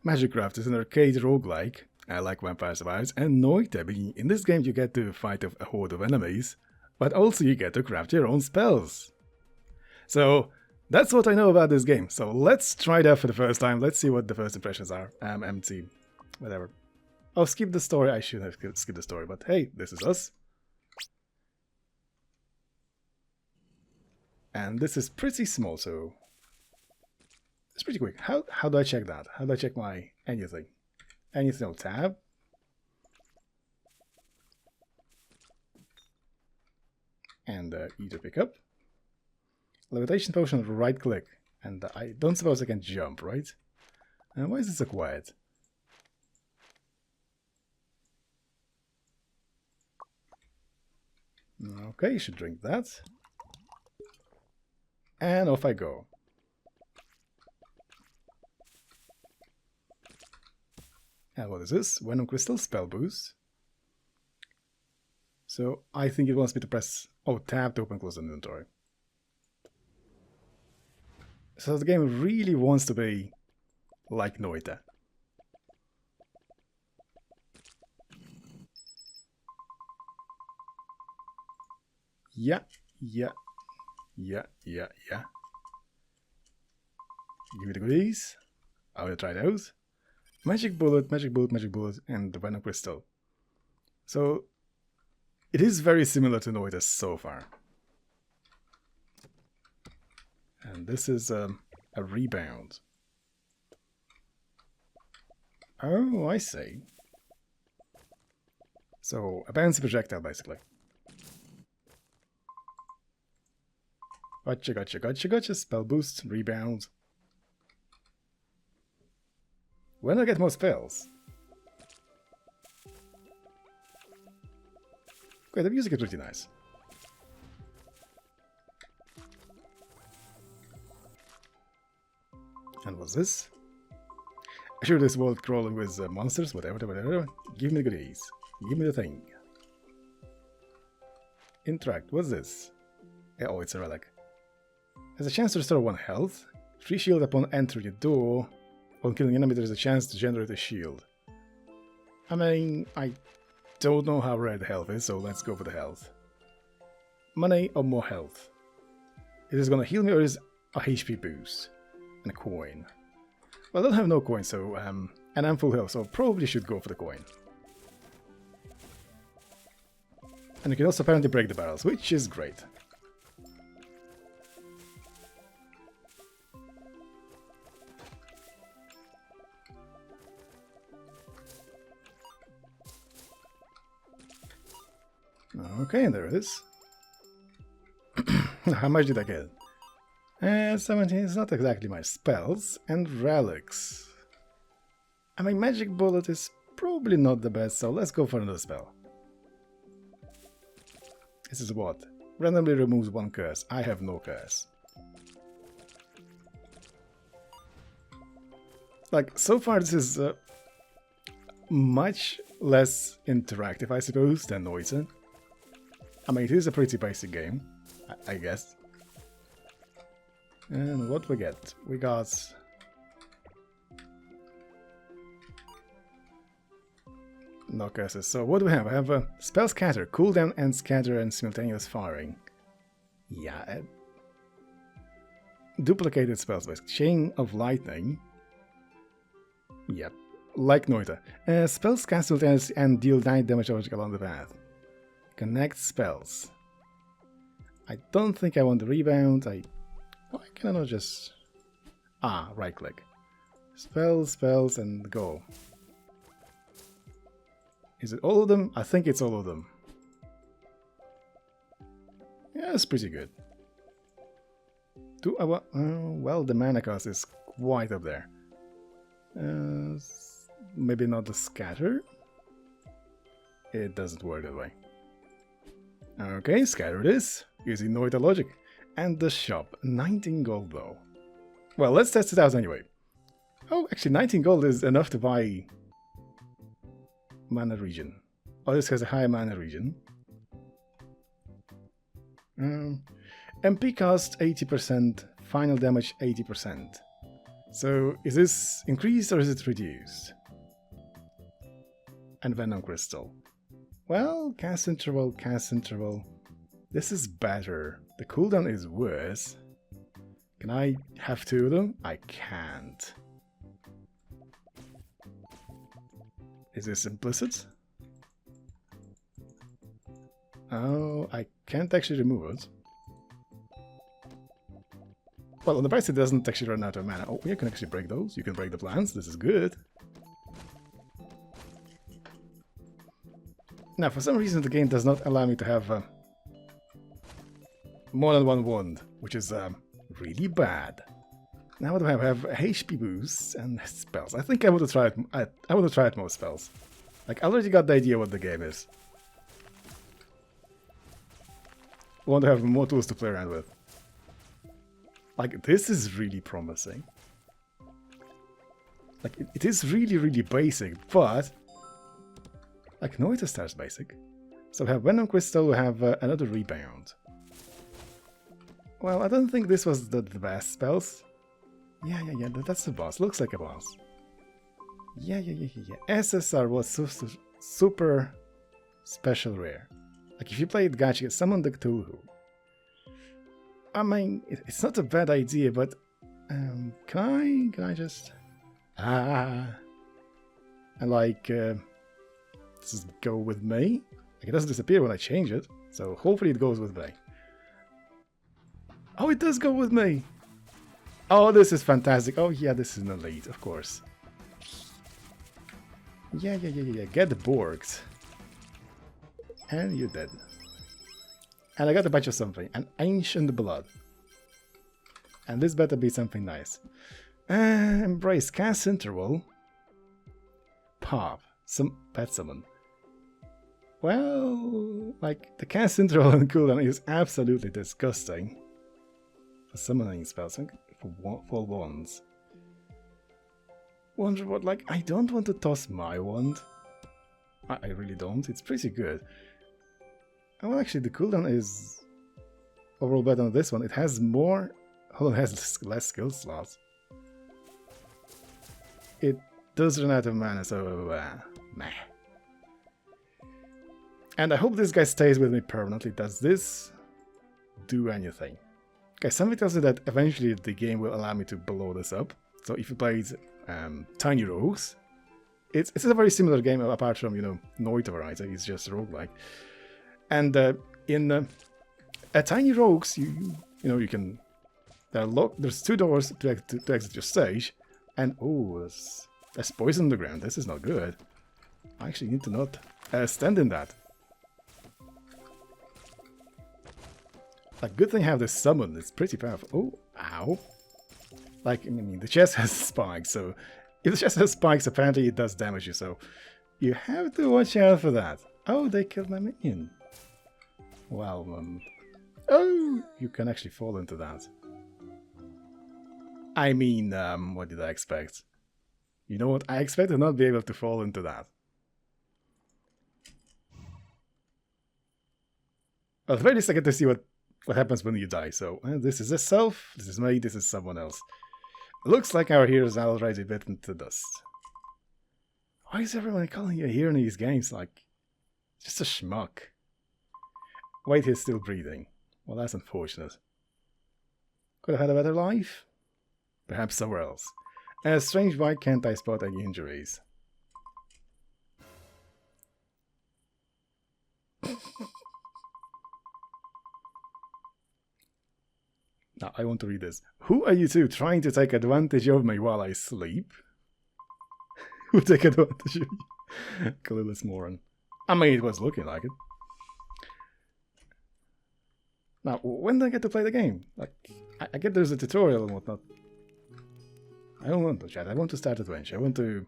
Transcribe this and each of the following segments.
Magicraft is an arcade roguelike, like Vampire Survivors and NOITA, being in this game you get to fight a horde of enemies, but also you get to craft your own spells. So that's what I know about this game, so let's try it out for the first time, let's see what the first impressions are. Empty, whatever. Oh, skip the story, I should have skipped the story, but hey, this is us. And this is pretty small, so it's pretty quick. How do I check that? How do I check my anything? Anything on tab? And E to pick up. Levitation potion, right click. And I don't suppose I can jump, right? And why is it so quiet? Okay, you should drink that. And off I go. And what is this? Venom Crystal, Spell Boost. So I think it wants me to press tab to open close the inventory. So the game really wants to be like NOITA. Yeah. Give me the goodies. I will try those. Magic Bullet, and the Venom Crystal. So it is very similar to NOITA so far. And this is a rebound. Oh, I see. So a bouncy projectile, basically. Gotcha. Spell boost, rebound. When do I get more spells? Okay, the music is pretty nice. And what's this? Sure, this world crawling with monsters, whatever. Give me the goodies. Give me the thing. Interact, what's this? Oh, it's a relic. Has a chance to restore 1 health. Free shield upon entering the door. On killing an enemy, there is a chance to generate a shield. I mean, I don't know how rare the health is, so let's go for the health. Money or more health? Is it gonna heal me or is a HP boost? And a coin. Well, I don't have no coin, so and I'm full health, so probably should go for the coin. And you can also apparently break the barrels, which is great. Okay, and there it is. How much did I get? 17 is not exactly my spells. And relics. I mean, Magic Bullet is probably not the best, so let's go for another spell. This is what? Randomly removes 1 curse. I have no curse. Like, so far this is much less interactive, I suppose, than NOITA. I mean, it is a pretty basic game, I guess. And what we get? We got... no curses. So what do we have? I have a Spell Scatter, cooldown and scatter and simultaneous firing. Yeah. Duplicated spells based. Chain of Lightning. Yep. Like NOITA. Spells cast simultaneously and deal 9 damage along the path. Connect spells. I don't think I want the rebound. Why can I not just... right click. Spells, and go. Is it all of them? I think it's all of them. Yeah, it's pretty good. Well, the mana cost is quite up there. Maybe not the scatter? It doesn't work that way. Okay, scatter it is, using NOITA logic. And the shop, 19 gold though. Well, let's test it out anyway. Oh, actually 19 gold is enough to buy mana regen. Oh, this has a high mana regen. MP cost 80%, final damage 80%. So, is this increased or is it reduced? And Venom Crystal. Well, cast interval, cast interval. This is better. The cooldown is worse. Can I have two of them? I can't. Is this implicit? Oh, I can't actually remove it. Well, on the bright side, it doesn't actually run out of mana. Oh, you can actually break those. You can break the plants. This is good. Now, for some reason, the game does not allow me to have more than one wand, which is really bad. Now what do I have? I have HP boosts and spells. I think I would have tried. I would have tried more spells. Like, I already got the idea what the game is. I want to have more tools to play around with. Like, this is really promising. Like, it is really, really basic, but... Like, NOITA starts basic. So we have Venom Crystal, we have another Rebound. Well, I don't think this was the best spells. Yeah, that's the boss. Looks like a boss. Yeah. SSR was super special rare. Like, if you played Gacha, summon the Cthulhu. I mean, it's not a bad idea, but can I just and like just go with me? Like, it doesn't disappear when I change it, so hopefully it goes with me. Oh, it does go with me. Oh, this is fantastic. Oh yeah, this is an elite, of course. Yeah. Get the Borgs. And you're dead. And I got a bunch of something. An Ancient Blood. And this better be something nice. Embrace cast interval. Pop. Some pet summon. Well, like, the cast interval and cooldown is absolutely disgusting. For summoning spells, for wands. Wonder what, like, I don't want to toss my wand. I really don't. It's pretty good. Well, actually, the cooldown is overall better than this one. It has more... Hold on, it has less skill slots. It does run out of mana, so... meh. And I hope this guy stays with me permanently. Does this do anything? Okay, something tells me that eventually the game will allow me to blow this up. So if you played Tiny Rogues, it's a very similar game apart from, you know, NOITA variety. It's just roguelike. And in Tiny Rogues, you know, you can... There's two doors to exit your stage. And, oh, there's poison on the ground. This is not good. I actually need to not stand in that. Like, good thing I have this summon. It's pretty powerful. Oh, ow. Like, I mean, the chest has spikes, so... If the chest has spikes, apparently it does damage you, so... You have to watch out for that. Oh, they killed my minion. Well, oh, you can actually fall into that. I mean, what did I expect? You know what? I expect to not be able to fall into that. Well, at the very least I get to see what happens when you die. So, this is a self, this is me, this is someone else. Looks like our heroes are already bitten to dust. Why is everyone calling you a hero in these games? Like, just a schmuck. Wait, he's still breathing. Well, that's unfortunate. Could have had a better life? Perhaps somewhere else. Strange, why can't I spot any injuries? Now, I want to read this. Who are you two trying to take advantage of me while I sleep? Who take advantage of you? Clueless moron. I mean, it was looking like it. Now, when do I get to play the game? Like, I get there's a tutorial and whatnot. I don't want to chat. I want to start adventure. I want to...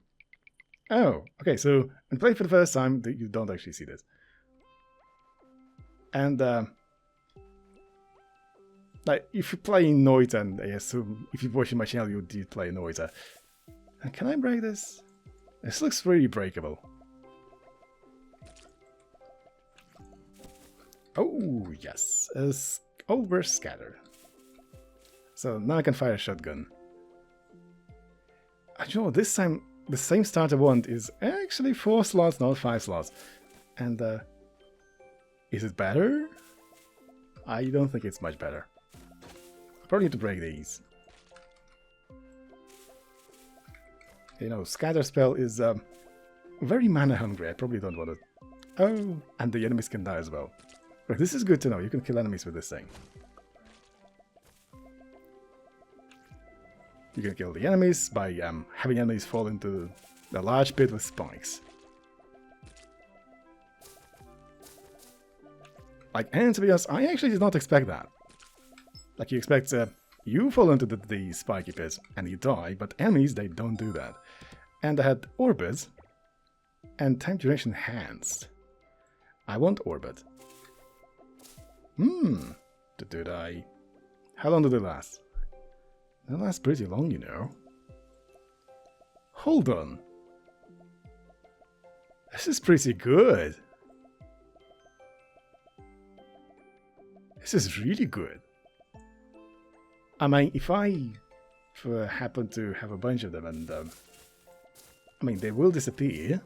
Oh, okay, so when play for the first time, you don't actually see this. And, like, if you play in NOITA, and I assume if you're watching my channel, you did play NOITA. Can I break this? This looks really breakable. Oh, yes. Over scatter. So now I can fire a shotgun. You know, this time the same starter wand is actually 4 slots, not 5 slots. And is it better? I don't think it's much better. Probably need to break these. You know, Scatter Spell is very mana hungry. I probably don't want it. Oh, and the enemies can die as well. Look, this is good to know. You can kill enemies with this thing. You can kill the enemies by having enemies fall into the large pit with spikes. Like, and to be honest, I actually did not expect that. Like, you expect you fall into the spiky pit and you die, but enemies, they don't do that. And I had Orbit and time duration enhanced. I want Orbit. Did I? How long do they last? They last pretty long, you know. Hold on. This is pretty good. This is really good. I mean, if I happen to have a bunch of them and... I mean, they will disappear.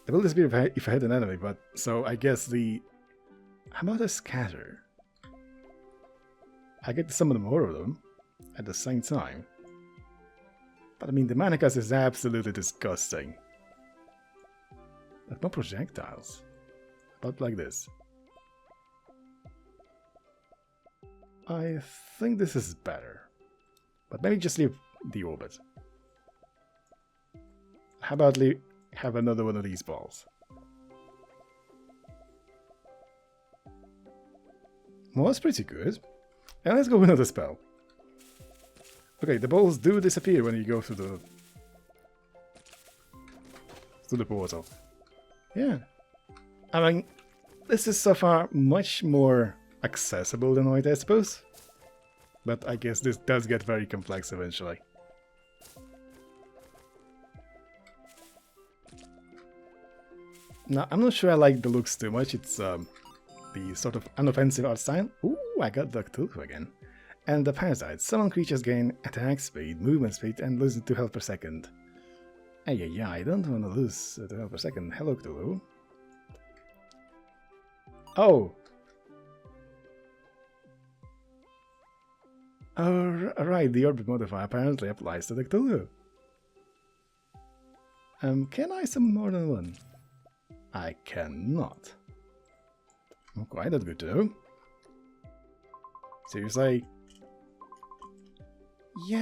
They will disappear if I hit an enemy, but... So I guess the... How about a scatter? I get to summon more of them at the same time. But I mean, the mana cost is absolutely disgusting. But no projectiles. About like this. I think this is better. But maybe just leave the orbit. How about have another one of these balls? Well, that's pretty good. And let's go with another spell. Okay, the balls do disappear when you go through the portal. Yeah. I mean, this is so far much more accessible than NOITA, I suppose. But I guess this does get very complex eventually. Now, I'm not sure I like the looks too much. It's the sort of unoffensive art style. Ooh, I got the Cthulhu again. And the parasites. Summon creatures gain attack speed, movement speed, and lose 2 health per second. Yeah, I don't want to lose 2 health per second. Hello, Cthulhu. Oh! Alright, the orbit modifier apparently applies to the Cthulhu. Can I summon more than one? I cannot. Okay, that's good to know. Seriously? Yeah.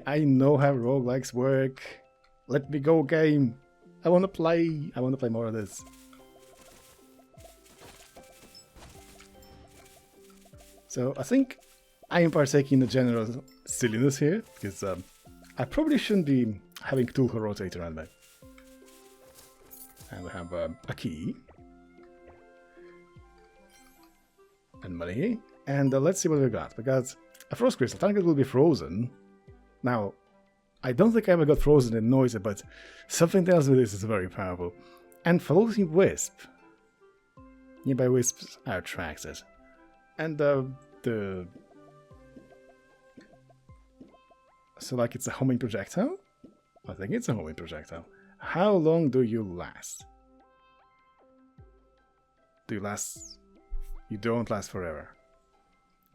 I know how roguelikes work. Let me go, game. I want to play. I want to play more of this. So I think I am partaking in the general silliness here, because I probably shouldn't be having Cthulhu rotate around me. And we have a key. And money. And let's see what we got. We got a Frost Crystal. Target will be frozen. Now, I don't think I ever got frozen in NOITA, but something tells me this is very powerful. And Floating Wisp. Nearby wisps are attracted. And so like it's a homing projectile? I think it's a homing projectile. How long do you last? Do you last? You don't last forever.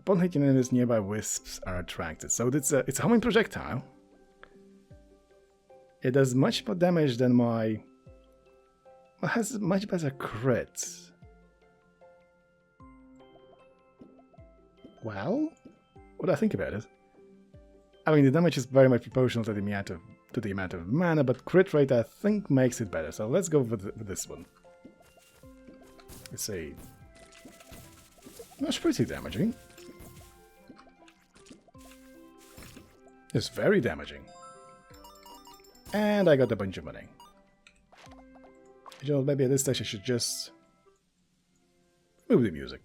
Upon hitting enemies, nearby wisps are attracted. So it's a homing projectile. It does much more damage than my... Well, it has much better crit. Well, what do I think about it? I mean, the damage is very much proportional to the amount of mana, but crit rate I think makes it better. So let's go with this one. Let's see. That's pretty damaging. It's very damaging. And I got a bunch of money. You know, maybe at this stage I should just move the music.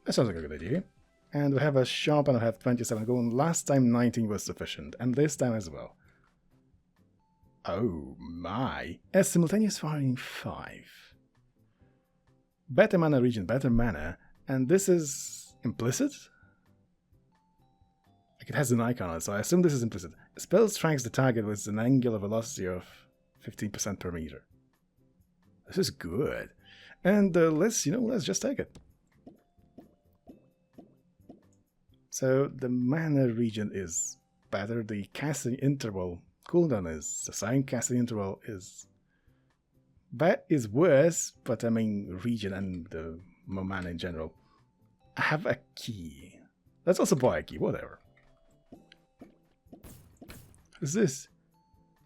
That sounds like a good idea. And we have a shop and I have 27 gold. Last time 19 was sufficient, and this time as well. Oh my. A simultaneous firing 5. Better mana region, better mana, And this is implicit? Like it has an icon on it, so I assume this is implicit. Spell strikes the target with an angular velocity of 15% per meter. This is good. And let's just take it. So the mana region is better. The casting interval cooldown is, the sign casting interval is worse, but I mean region and the mana in general. I have a key. Let's also buy a key, whatever. Is this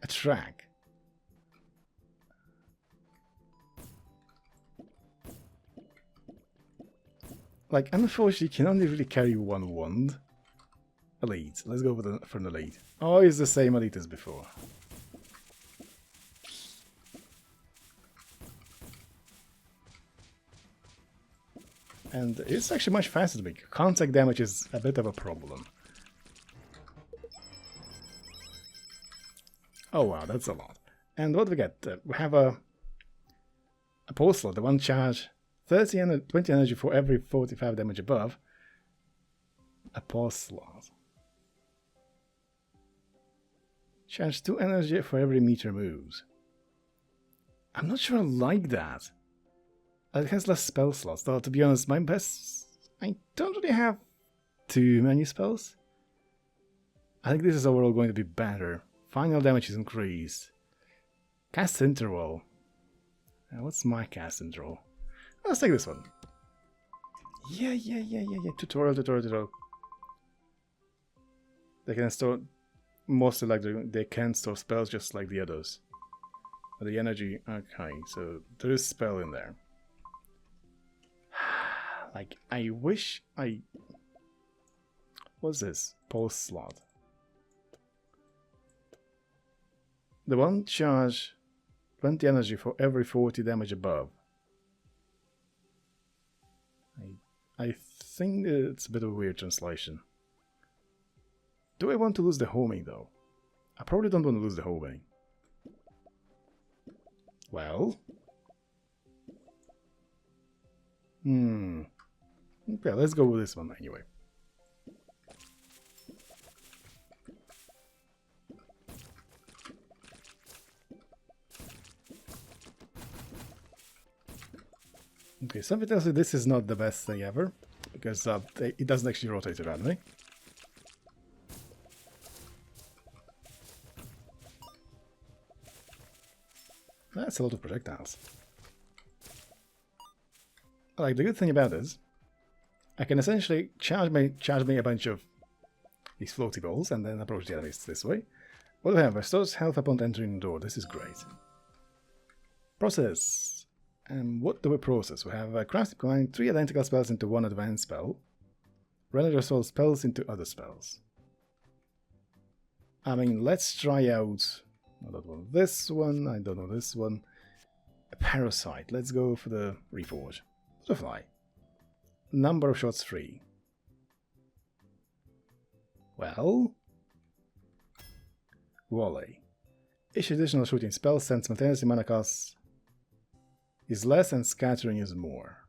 a track? Like, unfortunately, you can only really carry one wand. Elite. Let's go for an elite. Oh, it's the same elite as before. And it's actually much faster to make. Contact damage is a bit of a problem. Oh wow, that's a lot. And what do we get? We have a pulse slot, the one charge 30 and 20 energy for every 45 damage above. A pulse slot. Charge 2 energy for every meter moves. I'm not sure I like that. It has less spell slots, though to be honest, my best... I don't really have too many spells. I think this is overall going to be better. Final damage is increased. Cast interval. What's my cast interval? Let's take this one. Yeah. Tutorial. They can store... Mostly like they can store spells just like the others. But the energy... Okay, so there is spell in there. Like, I wish I... What's this? Pulse slot. The one charge 20 energy for every 40 damage above. I think it's a bit of a weird translation. Do I want to lose the homing though? I probably don't want to lose the homing. Well... Okay, let's go with this one anyway. Okay, something tells me this is not the best thing ever, because it doesn't actually rotate around me. That's a lot of projectiles. Like, the good thing about this, I can essentially charge me a bunch of these floaty balls and then approach the enemies this way. What do we have? Restores health upon entering the door. This is great. Process. And what do we process? We have a crafting combine 3 identical spells into 1 advanced spell. Render restore spells into other spells. I mean, let's try out... I don't know this one, I don't know this one. A parasite. Let's go for the reforge. Butterfly. Number of shots 3. Well... Volley. Each additional shooting spell sends simultaneously mana costs is less and scattering is more.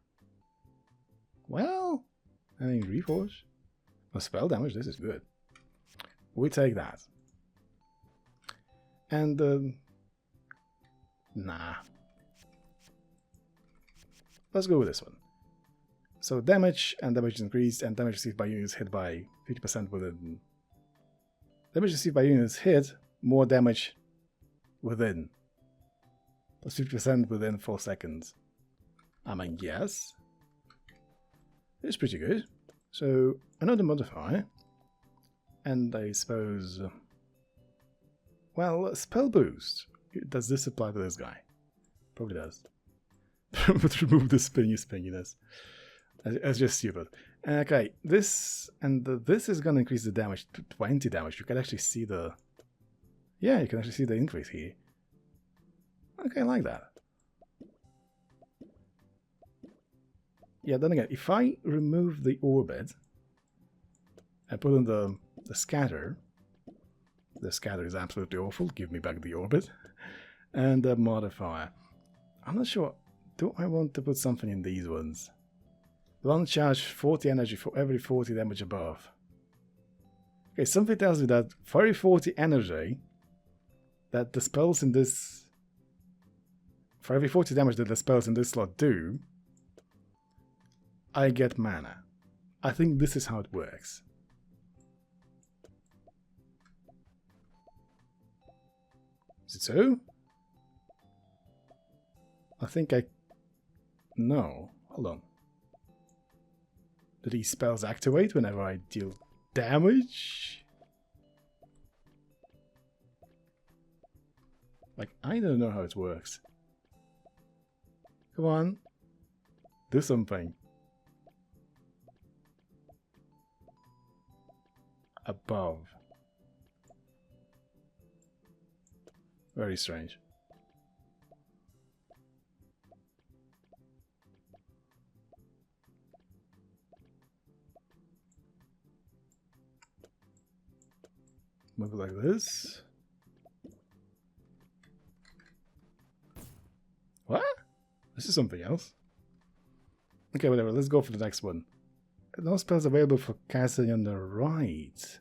Well... I mean, reforge. Oh, spell damage, this is good. We take that. And... nah. Let's go with this one. So damage, and damage is increased, and damage received by units hit by 50% within. Damage received by units hit, more damage within. Plus 50% within 4 seconds. I mean, yes. It's pretty good. So, another modifier. And I suppose... well, spell boost. Does this apply to this guy? Probably does. But remove the spinniness. That's just stupid. Okay, this and this is gonna increase the damage to 20 damage. You can actually see the... yeah, you can actually see the increase here. Okay, I like that. Yeah, then again, if I remove the orbit and put in the scatter is absolutely awful. Give me back the orbit. And the modifier. I'm not sure. Do I want to put something in these ones? One charge 40 energy for every 40 damage above. Okay, something tells me that for every 40 energy that the spells in this... For every 40 damage that the spells in this slot do, I get mana. I think this is how it works. Is it so? I think I... No. Hold on. Do these spells activate whenever I deal damage? Like, I don't know how it works. Come on. Do something. Above. Very strange. Move it like this. What? This is something else. Okay, whatever. Let's go for the next one. No spells available for casting on the right.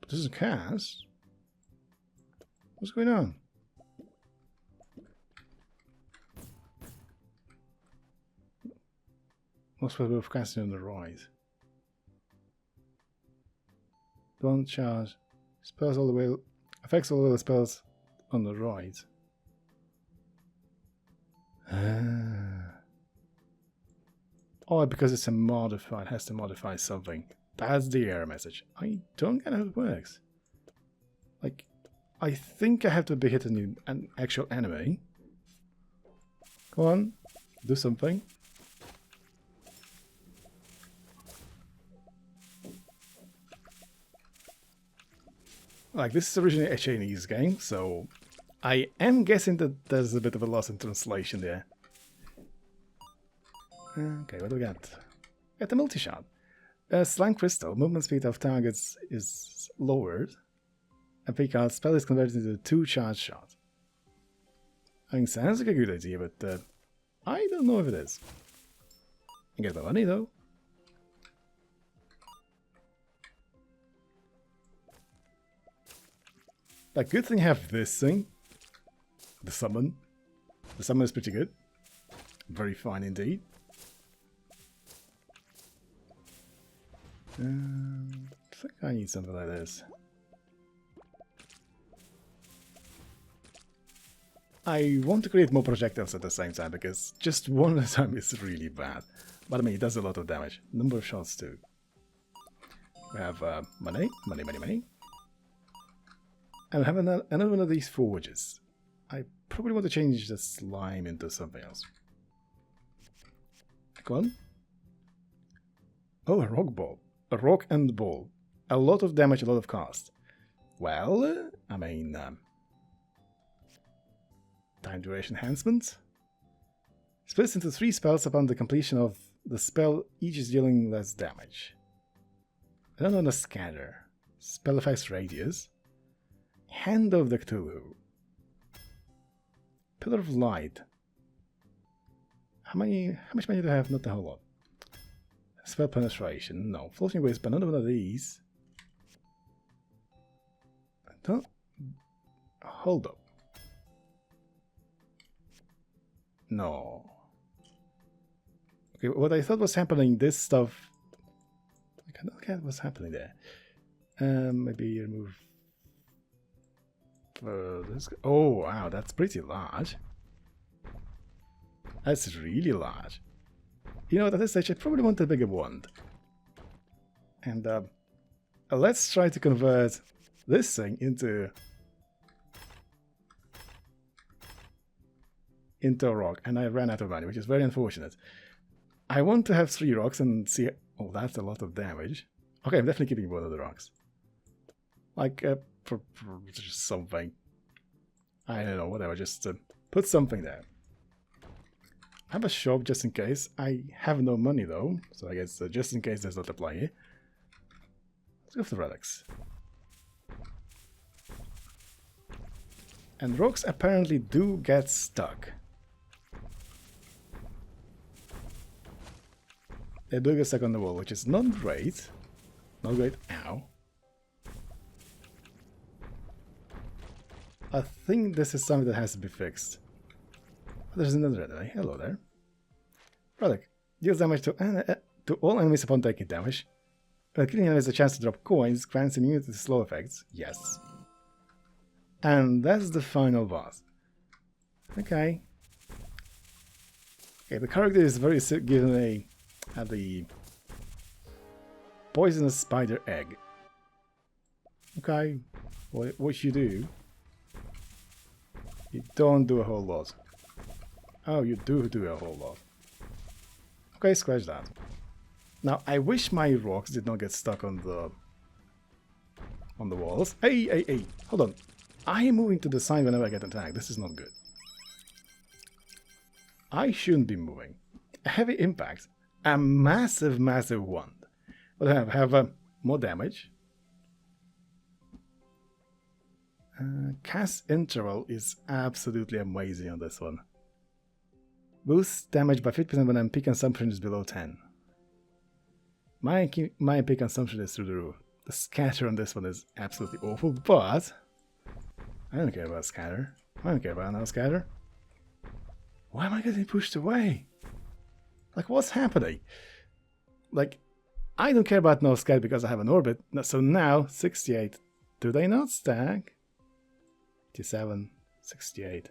This is a cast? What's going on? Most people have casting on the right. Don't charge. Spells all the way. Affects all the spells on the right. Oh, because it's a modifier, it has to modify something. That's the error message. I don't get how it works. Like, I think I have to be hitting an actual enemy. Come on, do something. Like, this is originally a Chinese game, so I am guessing that there's a bit of a loss in translation there. Okay, what do we got? Got the multi-shot. Slime crystal, movement speed of targets is lowered, and because spell is converted into a 2-charge shot. I mean, sounds like a good idea, but I don't know if it is. I get my money though. Like, good thing I have this thing. The summon. The summon is pretty good. Very fine indeed. I think I need something like this. I want to create more projectiles at the same time, because just one at a time is really bad. But I mean, it does a lot of damage. Number of shots too. We have money. And we have another one of these forges. I probably want to change the slime into something else. Come on. Oh, a rock ball. A rock and ball. A lot of damage, a lot of cost. Well, I mean... time duration enhancements. Splits into 3 spells upon the completion of the spell, each is dealing less damage. I don't know the scatter. Spell effects radius. Hand of the Cthulhu. Pillar of Light. How much money do I have? Not a whole lot. Spell penetration. No. Floating Wisp, another one of these. Don't... Hold up. No. Okay, what I thought was happening, this stuff... I cannot get what's happening there. Maybe remove... oh, wow, that's pretty large. That's really large. You know what, at this stage I probably want a bigger wand. And let's try to convert this thing into a rock. And I ran out of money, which is very unfortunate. I want to have 3 rocks and see... Oh, that's a lot of damage. Okay, I'm definitely keeping one of the rocks. Like, for just something. I don't know, whatever, just put something there. have a shop just in case. I have no money though, so I guess just in case does not apply here. Let's go for the relics. And rocks apparently do get stuck. They do get stuck on the wall, which is not great. Not great. Ow. I think this is something that has to be fixed. There's another red eye. Hello there. Relic. Deals damage to all enemies upon taking damage. Killing enemies a chance to drop coins. Grants immunity to slow effects. Yes. And that's the final boss. Okay. Okay, the character is very sick given the poisonous spider egg. Okay. What you do? You don't do a whole lot. Oh, you do a whole lot. Okay, scratch that. Now, I wish my rocks did not get stuck on the walls. Hey, hold on. I am moving to the side whenever I get attacked. This is not good. I shouldn't be moving. A heavy impact. A massive wand. What do I have more damage. Cast interval is absolutely amazing on this one. Boosts damage by 50% when MP consumption is below 10. My MP consumption is through the roof. The scatter on this one is absolutely awful, but I don't care about scatter. I don't care about no scatter. Why am I getting pushed away? Like, what's happening? Like, I don't care about no scatter because I have an orbit. So now, 68. Do they not stack? 57, 68.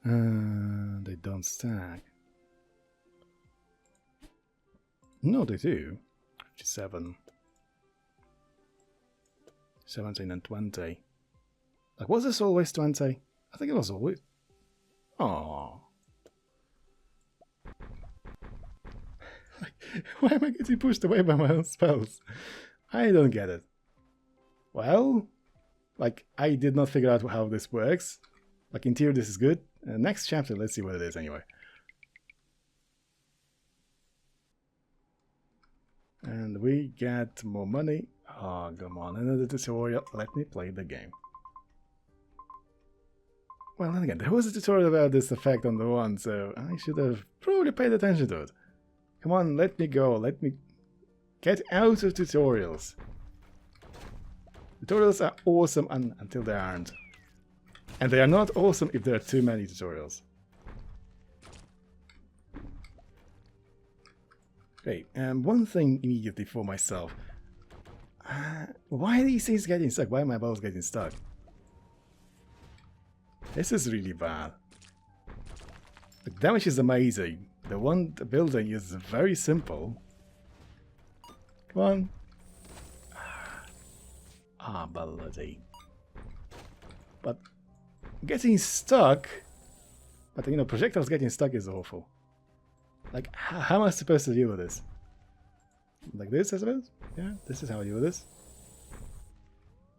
They don't stack. No, they do. 57. 17 and 20. Like, was this always 20? I think it was always... Aww. Like, why am I getting pushed away by my own spells? I don't get it. Well, like, I did not figure out how this works. Like, in theory, this is good. Next chapter, let's see what it is anyway. And we get more money. Oh, come on, another tutorial. Let me play the game. Well, then again, there was a tutorial about this effect on the one, so I should have probably paid attention to it. Come on, let me go. Let me get out of tutorials. Tutorials are awesome until they aren't. And they are not awesome if there are too many tutorials. Okay, one thing immediately for myself. Why are these things getting stuck? Why are my balls getting stuck? This is really bad. The damage is amazing. The building is very simple. Come on. Ah, bloody. But getting stuck, but you know, projectiles getting stuck is awful. Like, how am I supposed to deal with this? Like this, I suppose? Yeah, this is how I deal with this.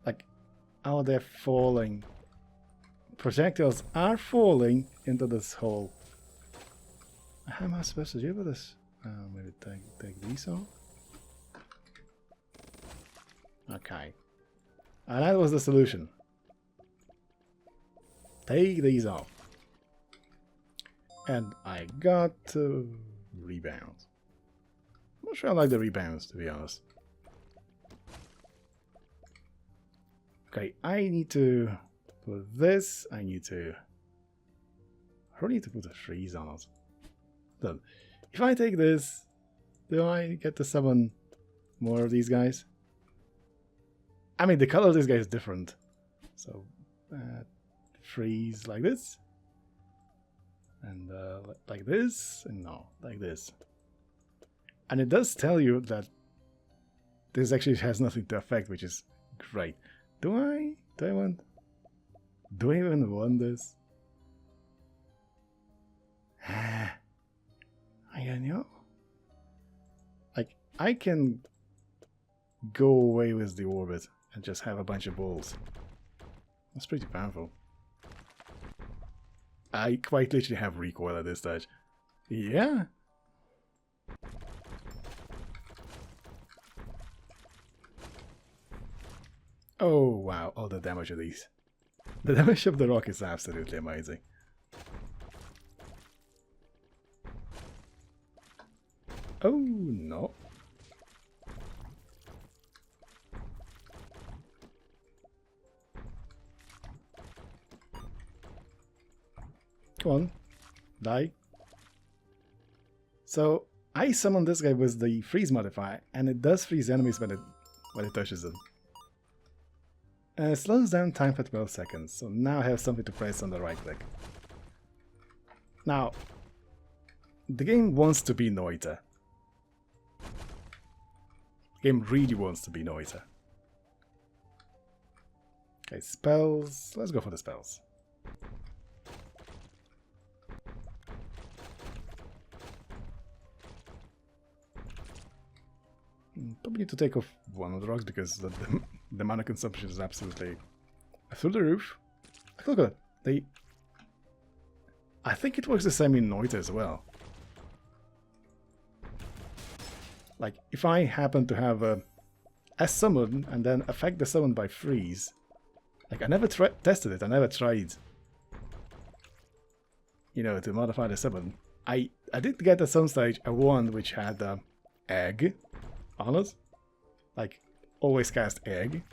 Like, how they're falling. Projectiles are falling into this hole. How am I supposed to deal with this? Maybe take these off. Okay. And that was the solution. Take these off. And I got rebounds. I'm not sure I like the rebounds, to be honest. Okay, I need to put this. I need to... I really need to put a freeze on it. So, if I take this, do I get to summon more of these guys? I mean, the color of this guy is different. So, freeze like this. And like this, and no, like this. And it does tell you that this actually has nothing to affect, which is great. Do I even want this? I don't know. Like, I can go away with the orbit and just have a bunch of balls. That's pretty powerful. I quite literally have recoil at this stage. Yeah. Oh wow, all the damage of these. The damage of the rock is absolutely amazing. Oh no. Come on, die. So I summoned this guy with the freeze modifier, and it does freeze enemies when it touches them. And it slows down time for 12 seconds, so now I have something to press on the right click. Now, the game wants to be NOITA. The game really wants to be NOITA. Okay, spells. Let's go for the spells. Probably need to take off one of the rocks because the mana consumption is absolutely through the roof. Look at it. I think it works the same in NOITA as well. Like, if I happen to have a summon and then affect the summon by freeze, like I never tested it, I never tried, you know, to modify the summon. I did get at some stage a wand which had egg on it, like always cast egg.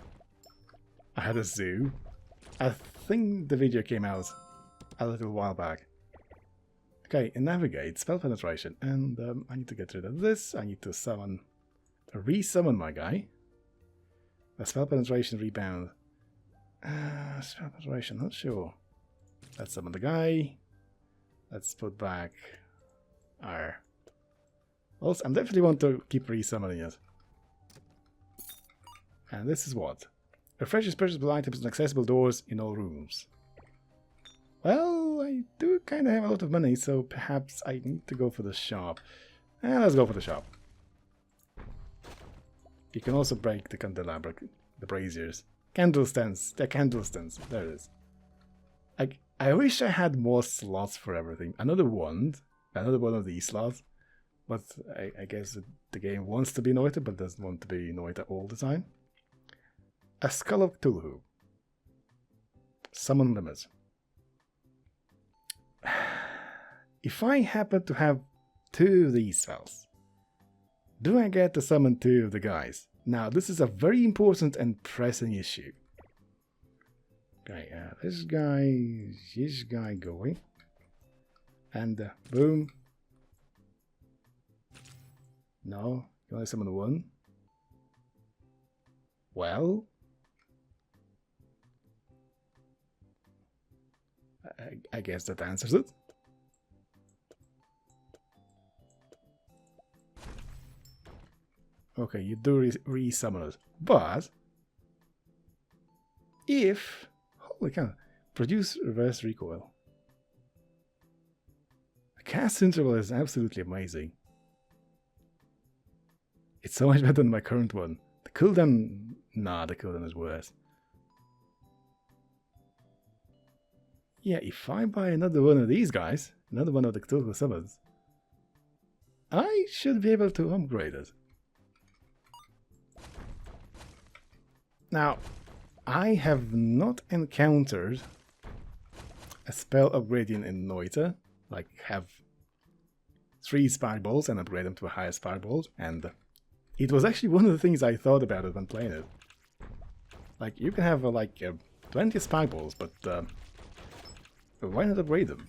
I had a zoo. I think the video came out a little while back. Okay, in navigate, spell penetration, and I need to get rid of this. I need to re-summon my guy. A spell penetration rebound. Spell penetration, not sure. Let's summon the guy. Let's put back our... Also, I definitely want to keep re-summoning it. And this is what? Refreshes purchasable items and accessible doors in all rooms. Well, I do kind of have a lot of money, so perhaps I need to go for the shop. Let's go for the shop. You can also break the candelabra, the braziers. Candle stands, they're candle stands, there it is. I wish I had more slots for everything. Another one of these slots. But I guess the game wants to be NOITA, but doesn't want to be NOITA all the time. A Skull of Cthulhu. Summon limit. If I happen to have 2 of these spells, do I get to summon 2 of the guys? Now, this is a very important and pressing issue. Okay, this guy going. And boom. No, you only summon 1. Well, I guess that answers it. Okay, you do re-summon it, but if... Holy cow, produce reverse recoil. The cast interval is absolutely amazing. It's so much better than my current one. The cooldown... Nah, the cooldown is worse. Yeah, if I buy another one of these guys, another one of the Cthulhu summons, I should be able to upgrade it. Now, I have not encountered a spell upgrading in NOITA, like have 3 Spark-Balls and upgrade them to a higher Spark-Balls, and it was actually one of the things I thought about it when playing it. Like, you can have 20 Spark-Balls, but why not upgrade them?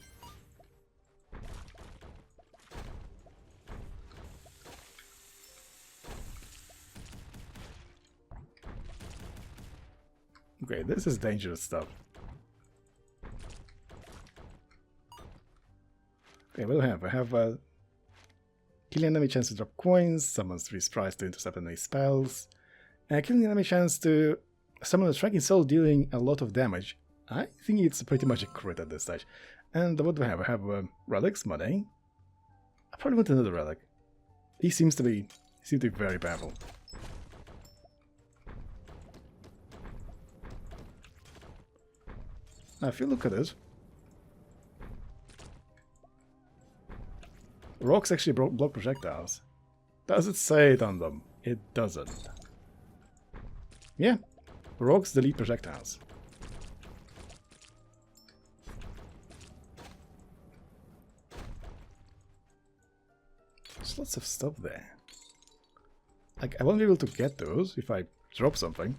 Okay, this is dangerous stuff. Okay, what do I have? I have killing enemy chance to drop coins, summons 3 sprites to intercept enemy spells, killing enemy chance to summon a striking soul dealing a lot of damage. I think it's pretty much a crit at this stage. And what do I have? I have relics, money. I probably want another relic. He seems to be very powerful. Now, if you look at it, Rocks actually block projectiles. Does it say it on them? It doesn't. Yeah, rocks delete projectiles. There's lots of stuff there. Like, I won't be able to get those if I drop something.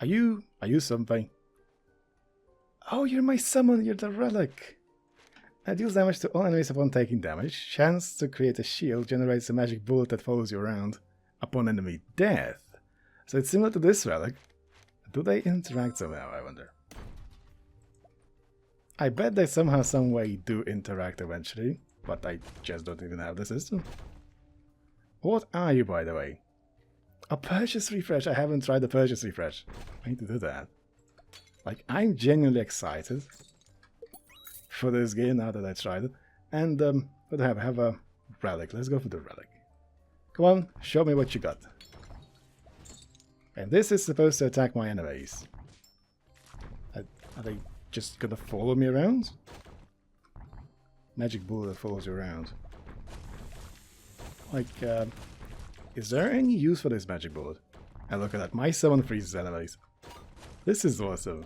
Are you something? Oh, you're my summon, you're the relic. It deals damage to all enemies upon taking damage. Chance to create a shield generates a magic bullet that follows you around upon enemy death. So it's similar to this relic. Do they interact somehow, I wonder? I bet they somehow, some way do interact eventually, but I just don't even have the system. What are you, by the way? A purchase refresh. I haven't tried the purchase refresh. I need to do that. Like, I'm genuinely excited for this game now that I tried it. And, what do I have? I have a relic. Let's go for the relic. Come on, show me what you got. And this is supposed to attack my enemies. Are they just gonna follow me around? Magic bullet that follows you around. Like, is there any use for this magic bullet? And look at that, my summon freezes enemies. This is awesome.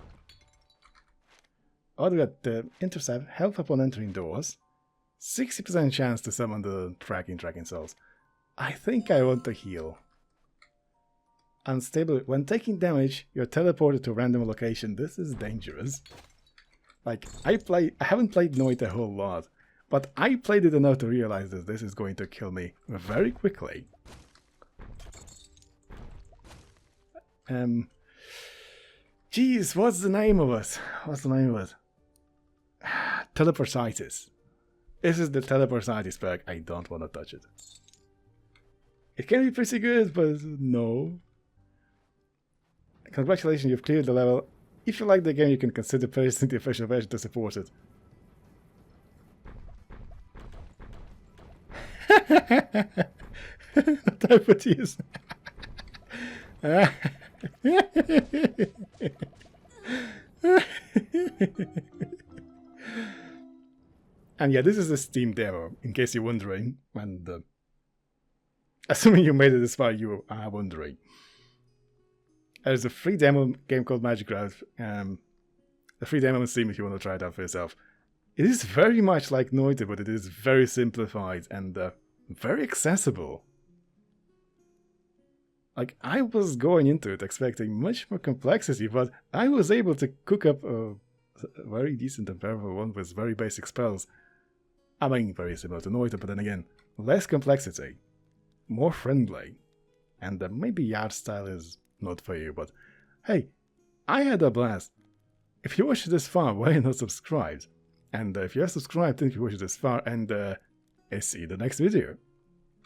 Oh, we got the intercept, health upon entering doors. 60% chance to summon the tracking souls. I think I want to heal. Unstable. When taking damage, you're teleported to a random location. This is dangerous. Like, I haven't played NOITA a whole lot, but I played it enough to realize that this is going to kill me very quickly. Jeez, what's the name of it? What's the name of it? Teleportitis. This is the teleportitis perk. I don't want to touch it. It can be pretty good, but no. Congratulations, you've cleared the level. If you like the game, you can consider purchasing the official version to support it. What type of use? And yeah, this is a Steam demo, in case you're wondering. And assuming you made it this far, you are wondering. There's a free demo game called Magicraft. A free demo on Steam if you want to try it out for yourself. It is very much like NOITA, but it is very simplified and very accessible. Like, I was going into it expecting much more complexity, but I was able to cook up a very decent and powerful one with very basic spells. I mean, very similar to NOITA, but then again, less complexity, more friendly, and maybe art style is not for you, but hey, I had a blast. If you watched this far, why not subscribed? And if you're subscribed, thank you for watching this far, and I see you in the next video.